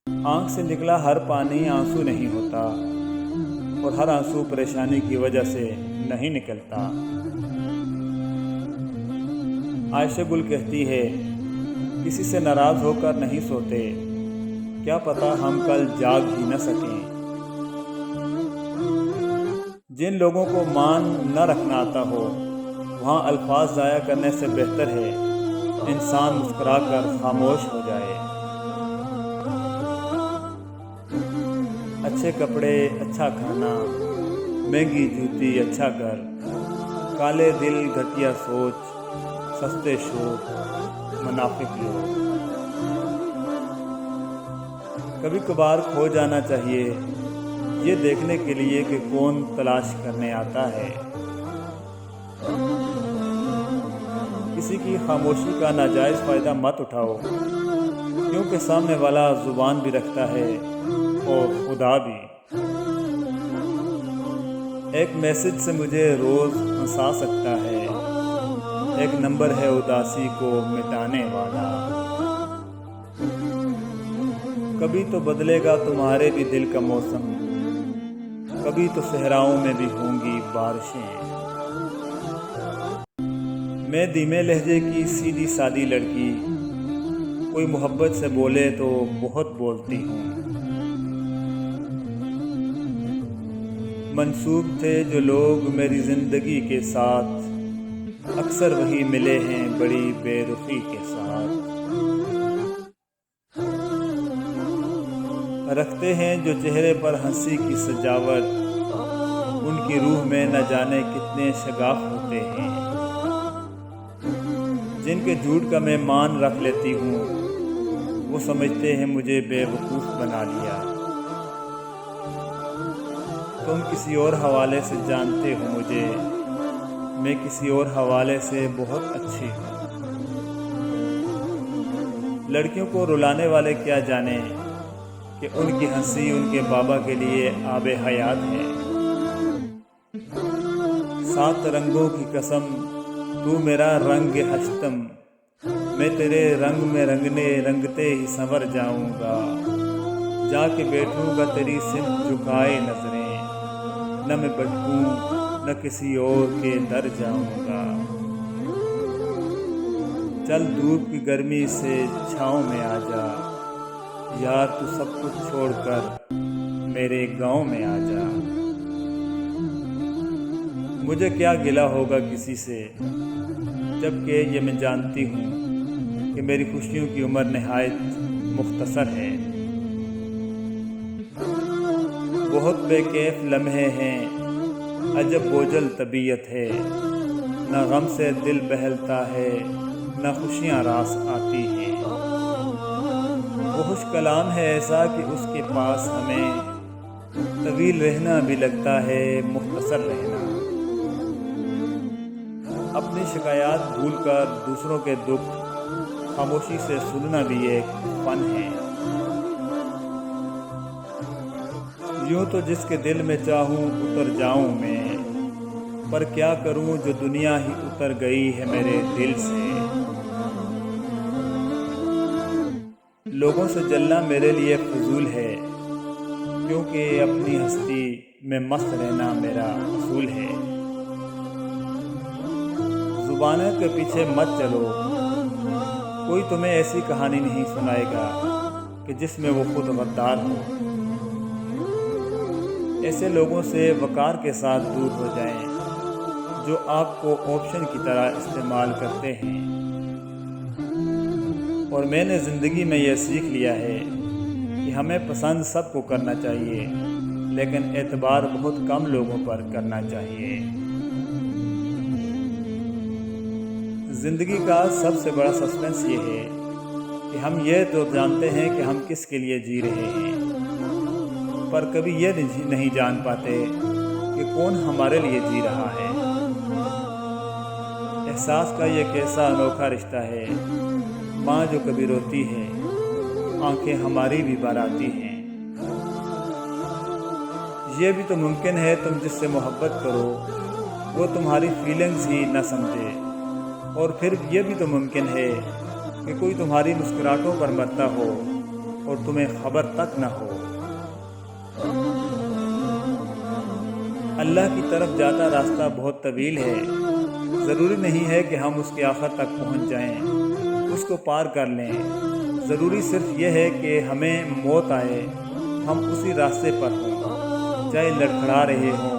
آنکھ سے نکلا ہر پانی آنسو نہیں ہوتا، اور ہر آنسو پریشانی کی وجہ سے نہیں نکلتا۔ عائشہ گل کہتی ہے، کسی سے ناراض ہو کر نہیں سوتے، کیا پتہ ہم کل جاگ ہی نہ سکیں۔ جن لوگوں کو مان نہ رکھنا آتا ہو، وہاں الفاظ ضائع کرنے سے بہتر ہے انسان مسکرا کر خاموش ہو جائے۔ اچھے کپڑے، اچھا کھانا، مہنگی جوتی، اچھا گھر، کالے دل، گھٹیا سوچ، سستے شوق، منافق لوگ۔ کبھی کبھار کھو جانا چاہیے، یہ دیکھنے کے لیے کہ کون تلاش کرنے آتا ہے۔ کسی کی خاموشی کا ناجائز فائدہ مت اٹھاؤ، کیونکہ سامنے والا زبان بھی رکھتا ہے اور خدا بھی۔ ایک میسج سے مجھے روز ہنسا سکتا ہے، ایک نمبر ہے اداسی کو مٹانے والا۔ کبھی تو بدلے گا تمہارے بھی دل کا موسم، کبھی تو صحراؤں میں بھی ہوں گی بارشیں۔ میں دھیمے لہجے کی سیدھی سادی لڑکی، کوئی محبت سے بولے تو بہت بولتی ہوں۔ منسوب تھے جو لوگ میری زندگی کے ساتھ، اکثر وہی ملے ہیں بڑی بے رخی کے ساتھ۔ رکھتے ہیں جو چہرے پر ہنسی کی سجاوٹ، ان کی روح میں نہ جانے کتنے شگاف ہوتے ہیں۔ جن کے جھوٹ کا میں مان رکھ لیتی ہوں، وہ سمجھتے ہیں مجھے بے وقوف بنا لیا۔ تم کسی اور حوالے سے جانتے ہو مجھے، میں کسی اور حوالے سے بہت اچھی ہوں۔ لڑکیوں کو رلانے والے کیا جانیں کہ ان کی ہنسی ان کے بابا کے لیے آب حیات ہے۔ 7 رنگوں کی قسم، تو میرا رنگ ہشتم، میں تیرے رنگ میں رنگتے ہی سنور جاؤں گا۔ جا کے بیٹھوں گا تیری سمت جھکائے نظریں، نہ میں بھٹکوں نہ کسی اور کے در جاؤں گا۔ چل دھوپ کی گرمی سے چھاؤں میں آ جا، یار تو سب کچھ چھوڑ کر میرے گاؤں میں آ جا۔ مجھے کیا گلہ ہوگا کسی سے، جبکہ یہ میں جانتی ہوں کہ میری خوشیوں کی عمر نہایت مختصر ہے۔ بہت بے کیف لمحے ہیں، عجب بوجھل طبیعت ہے، نہ غم سے دل بہلتا ہے، نہ خوشیاں راس آتی ہیں۔ وہ خوش کلام ہے ایسا کہ اس کے پاس ہمیں طویل رہنا بھی لگتا ہے مختصر رہنا۔ اپنی شکایات بھول کر دوسروں کے دکھ خاموشی سے سننا بھی ایک فن ہے۔ یوں تو جس کے دل میں چاہوں اتر جاؤں میں، پر کیا کروں جو دنیا ہی اتر گئی ہے میرے دل سے۔ لوگوں سے جلنا میرے لیے فضول ہے، کیونکہ اپنی ہستی میں مست رہنا میرا اصول ہے۔ زبانوں کے پیچھے مت چلو، کوئی تمہیں ایسی کہانی نہیں سنائے گا کہ جس میں وہ خود غدار ہو۔ ایسے لوگوں سے وقار کے ساتھ دور ہو جائیں جو آپ کو آپشن کی طرح استعمال کرتے ہیں۔ اور میں نے زندگی میں یہ سیکھ لیا ہے کہ ہمیں پسند سب کو کرنا چاہیے، لیکن اعتبار بہت کم لوگوں پر کرنا چاہیے۔ زندگی کا سب سے بڑا سسپنس یہ ہے کہ ہم یہ تو جانتے ہیں کہ ہم کس کے لیے جی رہے ہیں، پر کبھی یہ نہیں جان پاتے کہ کون ہمارے لیے جی رہا ہے۔ احساس کا یہ کیسا انوکھا رشتہ ہے، ماں جو کبھی روتی ہے، آنکھیں ہماری بھی بھر آتی ہیں۔ یہ بھی تو ممکن ہے تم جس سے محبت کرو وہ تمہاری فیلنگز ہی نہ سمجھے، اور پھر یہ بھی تو ممکن ہے کہ کوئی تمہاری مسکراہٹوں پر مرتا ہو اور تمہیں خبر تک نہ ہو۔ اللہ کی طرف جاتا راستہ بہت طویل ہے، ضروری نہیں ہے کہ ہم اس کے آخر تک پہنچ جائیں، اس کو پار کر لیں۔ ضروری صرف یہ ہے کہ ہمیں موت آئے، ہم اسی راستے پر ہوں، چاہے لڑکھڑا رہے ہوں،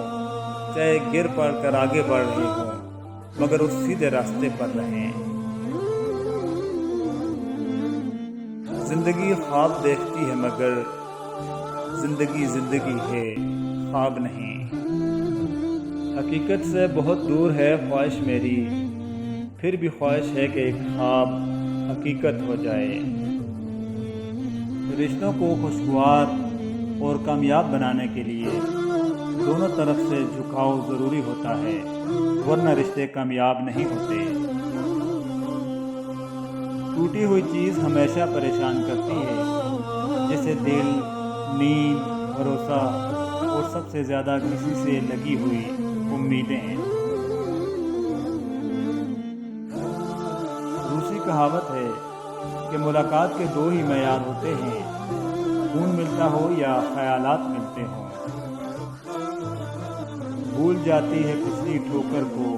چاہے گر پڑ کر آگے بڑھ رہے ہوں، مگر اس سیدھے راستے پر رہیں۔ زندگی خواب دیکھتی ہے مگر زندگی زندگی ہے، خواب نہیں۔ حقیقت سے بہت دور ہے خواہش میری، پھر بھی خواہش ہے کہ ایک خواب حقیقت ہو جائے۔ رشتوں کو خوشگوار اور کامیاب بنانے کے لیے دونوں طرف سے جھکاؤ ضروری ہوتا ہے، ورنہ رشتے کامیاب نہیں ہوتے۔ ٹوٹی ہوئی چیز ہمیشہ پریشان کرتی ہے، جیسے دل، نیند، بھروسہ اور سب سے زیادہ کسی سے لگی ہوئی امیدیں۔ روسی کہاوت ہے کہ ملاقات کے دو ہی معیار ہوتے ہیں، خون ملتا ہو یا خیالات ملتے ہوں۔ بھول جاتی ہے پچھلی ٹھوکر کو،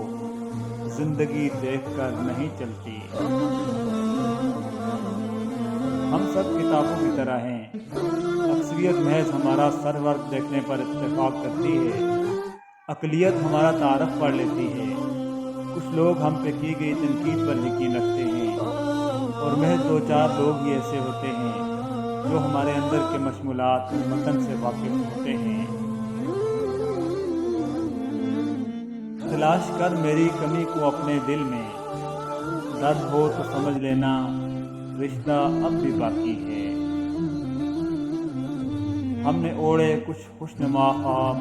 زندگی دیکھ کر نہیں چلتی۔ ہم سب کتابوں کی طرح ہیں، اکثریت محض ہمارا سر ورق دیکھنے پر اتفاق کرتی ہے، اقلیت ہمارا تعارف پڑھ لیتی ہے۔ کچھ لوگ ہم پہ کی گئی تنقید پر یقین رکھتے ہیں، اور محض دو چار لوگ ہی ایسے ہوتے ہیں جو ہمارے اندر کے مشمولات متن سے واقف ہوتے ہیں۔ تلاش کر میری کمی کو اپنے دل میں، درد ہو تو سمجھ لینا رشتہ اب بھی باقی ہے۔ ہم نے اوڑے کچھ خوشنما خواب،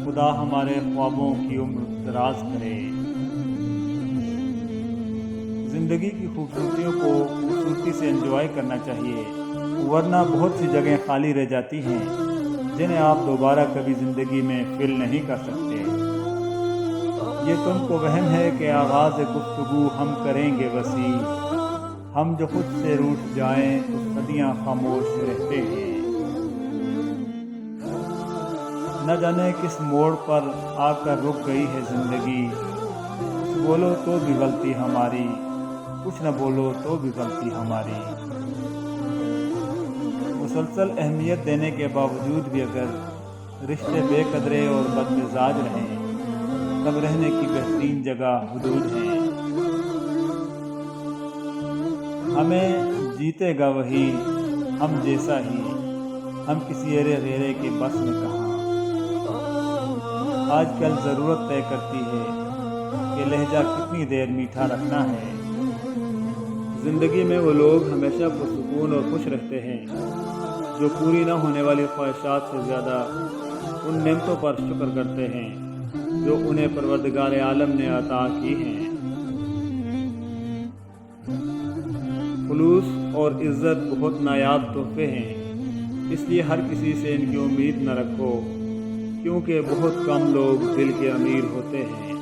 خدا ہمارے خوابوں کی عمر دراز کرے۔ زندگی کی خوبصورتیوں کو خوبصورتی سے انجوائے کرنا چاہیے، ورنہ بہت سی جگہیں خالی رہ جاتی ہیں جنہیں آپ دوبارہ کبھی زندگی میں فل نہیں کر سکتے۔ یہ تم کو وہم ہے کہ آغاز گفتگو ہم کریں گے وسیع، ہم جو خود سے روٹھ جائیں تو صدیاں خاموش رہتے ہیں۔ نہ جانے کس موڑ پر آ کر رک گئی ہے زندگی، کچھ بولو تو بھی غلطی ہماری، کچھ نہ بولو تو بھی غلطی ہماری۔ مسلسل اہمیت دینے کے باوجود بھی اگر رشتے بے قدرے اور بد مزاج رہیں، تب رہنے کی بہترین جگہ حدود ہیں۔ ہمیں جیتے گا وہی ہم جیسا ہی، ہم کسی ایرے غیرے کے بس میں کہاں۔ آج کل ضرورت طے کرتی ہے کہ لہجہ کتنی دیر میٹھا رکھنا ہے۔ زندگی میں وہ لوگ ہمیشہ پرسکون اور خوش رہتے ہیں جو پوری نہ ہونے والی خواہشات سے زیادہ ان نعمتوں پر شکر کرتے ہیں جو انہیں پروردگار عالم نے عطا کی ہیں۔ خلوص اور عزت بہت نایاب تحفے ہیں، اس لیے ہر کسی سے ان کی امید نہ رکھو، کیونکہ بہت کم لوگ دل کے امیر ہوتے ہیں۔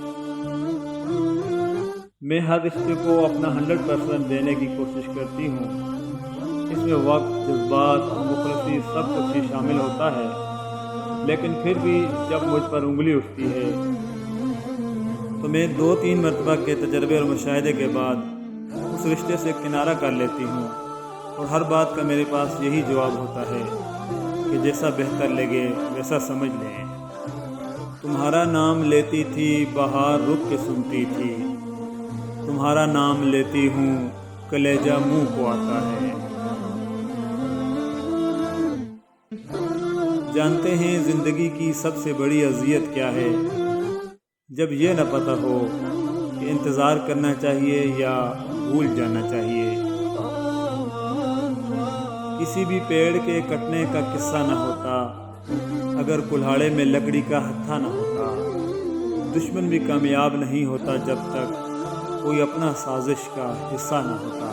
میں ہر رشتے کو اپنا 100% دینے کی کوشش کرتی ہوں، اس میں وقت، جذبات، مخلصی سب کچھ ہی شامل ہوتا ہے، لیکن پھر بھی جب مجھ پر انگلی اٹھتی ہے تو میں 2-3 مرتبہ کے تجربے اور مشاہدے کے بعد اس رشتے سے کنارہ کر لیتی ہوں، اور ہر بات کا میرے پاس یہی جواب ہوتا ہے کہ جیسا بہتر لگے ویسا سمجھ لیں۔ تمہارا نام لیتی تھی بہار رک کے سنتی تھی، تمہارا نام لیتی ہوں کلیجہ منہ کو آتا ہے۔ جانتے ہیں زندگی کی سب سے بڑی اذیت کیا ہے؟ جب یہ نہ پتہ ہو کہ انتظار کرنا چاہیے یا بھول جانا چاہیے۔ کسی بھی پیڑ کے کٹنے کا قصہ نہ ہوتا اگر کلہاڑے میں لکڑی کا ہتھا نہ ہوتا۔ دشمن بھی کامیاب نہیں ہوتا جب تک کوئی اپنا سازش کا حصہ نہ ہوتا۔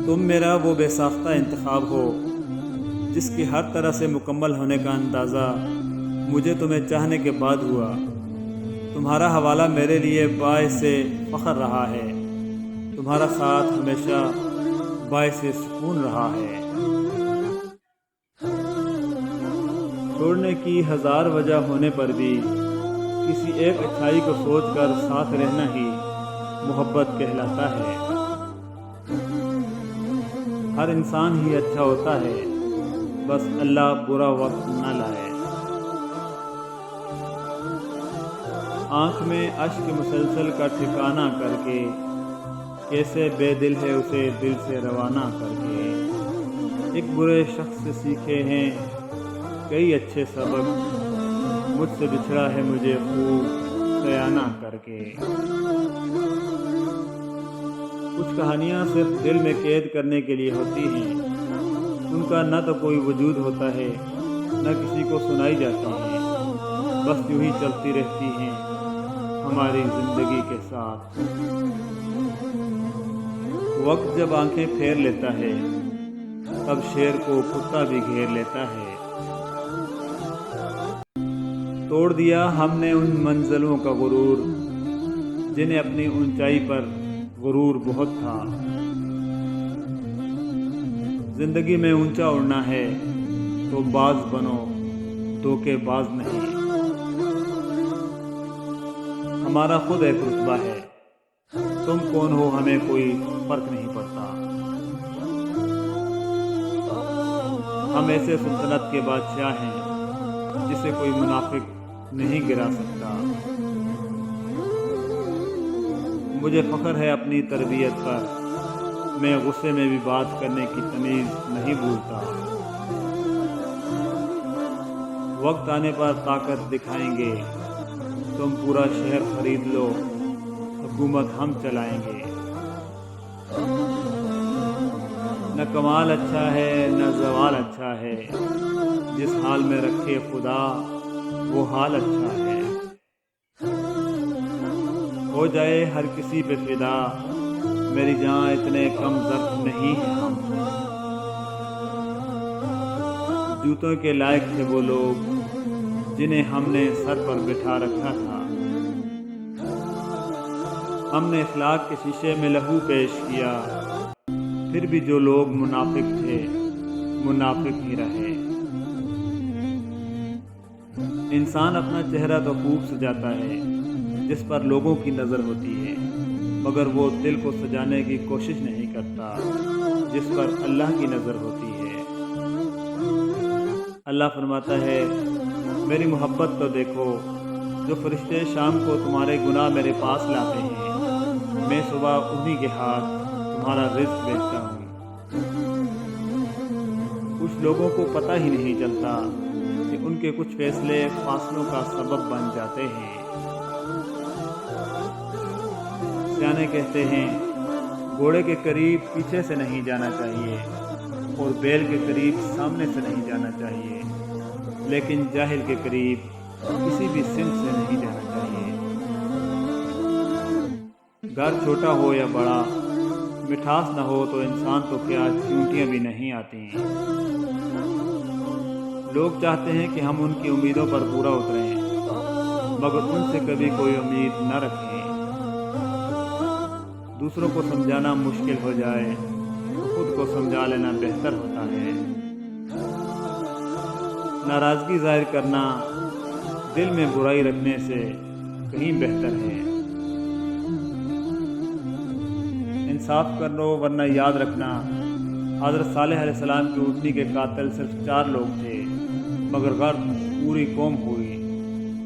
تم میرا وہ بے ساختہ انتخاب ہو جس کی ہر طرح سے مکمل ہونے کا اندازہ مجھے تمہیں چاہنے کے بعد ہوا۔ تمہارا حوالہ میرے لیے باعث فخر رہا ہے، تمہارا ساتھ ہمیشہ باعث سکون رہا ہے۔ چھوڑنے کی ہزار وجہ ہونے پر بھی کسی ایک اچھائی کو سوچ کر ساتھ رہنا ہی محبت کہلاتا ہے۔ ہر انسان ہی اچھا ہوتا ہے، بس اللہ برا وقت نہ لائے۔ آنکھ میں اشک مسلسل کا ٹھکانہ کر کے، کیسے بے دل ہے اسے دل سے روانہ کر کے۔ ایک برے شخص سے سیکھے ہیں کئی اچھے سبق، مجھ سے بچھڑا ہے مجھے خوب سیانہ کر کے۔ کچھ کہانیاں صرف دل میں قید کرنے کے لیے ہوتی ہیں، ان کا نہ تو کوئی وجود ہوتا ہے نہ کسی کو سنائی جاتی ہیں، بس یوں ہی چلتی رہتی ہیں ہماری زندگی کے ساتھ۔ وقت جب آنکھیں پھیر لیتا ہے تب شیر کو کتا بھی گھیر لیتا ہے۔ توڑ دیا ہم نے ان منزلوں کا غرور جنہیں اپنی اونچائی پر غرور بہت تھا۔ زندگی میں اونچا اڑنا ہے تو باز بنو، دھوکے باز نہیں۔ ہمارا خود ایک رتبہ ہے، تم کون ہو ہمیں کوئی فرق نہیں پڑتا۔ ہم ایسے سلطنت کے بادشاہ ہیں جسے کوئی منافق نہیں گرا سکتا۔ مجھے فخر ہے اپنی تربیت پر، میں غصے میں بھی بات کرنے کی تمیز نہیں بھولتا۔ وقت آنے پر طاقت دکھائیں گے، تم پورا شہر خرید لو، حکومت ہم چلائیں گے۔ نہ کمال اچھا ہے نہ زوال اچھا ہے، جس حال میں رکھے خدا وہ حال اچھا ہے۔ ہو جائے ہر کسی پہ فدا، میری جان اتنے کم ظرف نہیں ہیں ہم۔ جوتوں کے لائق تھے وہ لوگ جنہیں ہم نے سر پر بٹھا رکھا تھا۔ ہم نے اخلاق کے شیشے میں لہو پیش کیا، پھر بھی جو لوگ منافق تھے منافق ہی رہے۔ انسان اپنا چہرہ تو خوب سجاتا ہے جس پر لوگوں کی نظر ہوتی ہے، مگر وہ دل کو سجانے کی کوشش نہیں کرتا جس پر اللہ کی نظر ہوتی ہے۔ اللہ فرماتا ہے میری محبت تو دیکھو، جو فرشتے شام کو تمہارے گناہ میرے پاس لاتے ہیں، میں صبح انہی کے ہاتھ تمہارا رزق بیچتا ہوں۔ کچھ لوگوں کو پتہ ہی نہیں چلتا کہ ان کے کچھ فیصلے فاصلوں کا سبب بن جاتے ہیں۔ سیانے کہتے ہیں گھوڑے کے قریب پیچھے سے نہیں جانا چاہیے اور بیل کے قریب سامنے سے نہیں جانا چاہیے، لیکن جاہل کے قریب کسی بھی سمت سے نہیں جانا چاہیے۔ گھر چھوٹا ہو یا بڑا، مٹھاس نہ ہو تو انسان تو کیا چونٹیاں بھی نہیں آتی ہیں۔ لوگ چاہتے ہیں کہ ہم ان کی امیدوں پر پورا اتریں، مگر ان سے کبھی کوئی امید نہ رکھیں۔ دوسروں کو سمجھانا مشکل ہو جائے تو خود کو سمجھا لینا بہتر ہوتا ہے۔ ناراضگی ظاہر کرنا دل میں برائی رکھنے سے کہیں بہتر ہے۔ انصاف کرو ورنہ یاد رکھنا حضرت صالح علیہ السلام کی اونٹنی کے قاتل صرف 4 لوگ تھے، مگر غرق پوری قوم ہوئی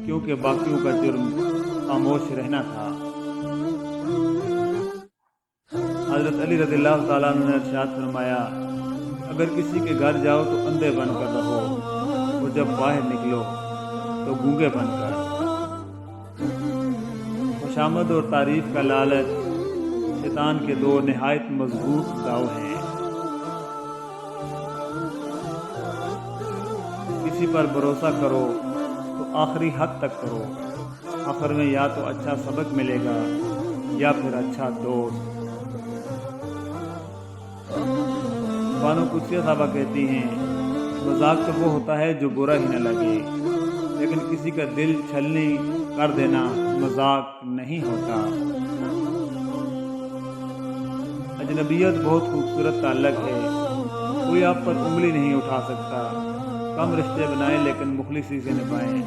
کیونکہ باقیوں کا جرم خاموش رہنا تھا۔ حضرت علی رضی اللہ تعالیٰ عنہ نے ارشاد فرمایا اگر کسی کے گھر جاؤ تو اندھے بن کر رہو اور جب باہر نکلو تو گونگے بن کر۔ خوشامد اور تعریف کا لالچ شیطان کے 2 نہایت مضبوط داؤ ہیں۔ کسی پر بھروسہ کرو تو آخری حد تک کرو، آخر میں یا تو اچھا سبق ملے گا یا پھر اچھا دوست۔ بانو قدسیہ صاحبہ کہتی ہیں مذاق تو وہ ہوتا ہے جو برا ہی نہ لگے، لیکن کسی کا دل چھلنی کر دینا مذاق نہیں ہوتا۔ اجنبیت بہت خوبصورت تعلق ہے، کوئی آپ پر انگلی نہیں اٹھا سکتا۔ کم رشتے بنائیں لیکن مخلصی سے نبھائیں۔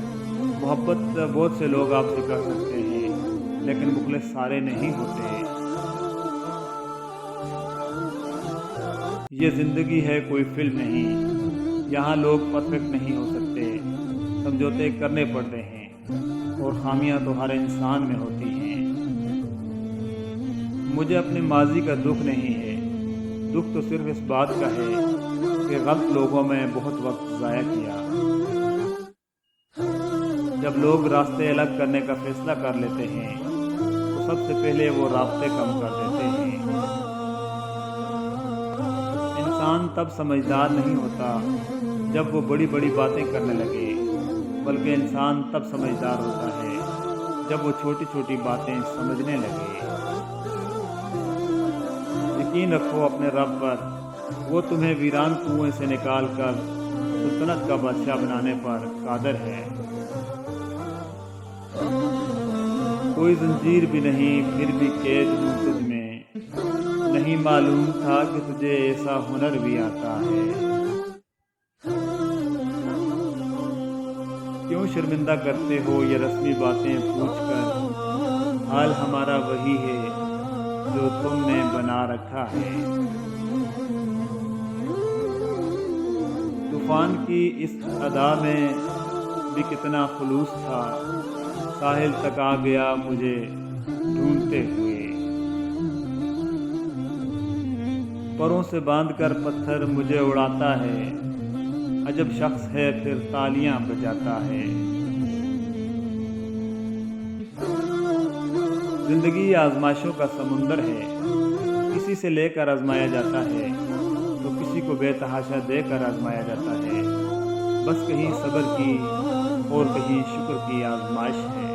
محبت بہت سے لوگ آپ سے کر سکتے ہیں، لیکن مخلص سارے نہیں ہوتے۔ یہ زندگی ہے، کوئی فلم نہیں، یہاں لوگ پرفیکٹ نہیں ہو سکتے، سمجھوتے کرنے پڑتے ہیں، اور خامیاں تو ہر انسان میں ہوتی ہیں۔ مجھے اپنے ماضی کا دکھ نہیں ہے، دکھ تو صرف اس بات کا ہے کہ غلط لوگوں میں بہت وقت ضائع کیا۔ جب لوگ راستے الگ کرنے کا فیصلہ کر لیتے ہیں تو سب سے پہلے وہ رابطے کم کر دیتے ہیں۔ انسان تب سمجھدار نہیں ہوتا جب وہ بڑی بڑی باتیں کرنے لگے، بلکہ انسان تب سمجھدار ہوتا ہے جب وہ چھوٹی چھوٹی باتیں سمجھنے لگے۔ یقین رکھو اپنے رب پر، وہ تمہیں ویران کنویں سے نکال کر سلطنت کا بادشاہ بنانے پر قادر ہے۔ کوئی زنجیر بھی نہیں پھر بھی قید ہوں تجھ میں، نہیں معلوم تھا کہ تجھے ایسا ہنر بھی آتا ہے۔ کیوں شرمندہ کرتے ہو یہ رسمی باتیں پوچھ کر، حال ہمارا وہی ہے جو تم نے بنا رکھا ہے۔ طوفان کی اس ادا میں بھی کتنا خلوص تھا، ساحل تک آ گیا مجھے ڈھونڈتے ہوئے۔ پروں سے باندھ کر پتھر مجھے اڑاتا ہے، عجب شخص ہے پھر تالیاں بجاتا ہے۔ زندگی آزمائشوں کا سمندر ہے، کسی سے لے کر آزمایا جاتا ہے تو کسی کو بے تحاشا دے کر آزمایا جاتا ہے۔ بس کہیں صبر کی اور کہیں شکر کی آزمائش ہے۔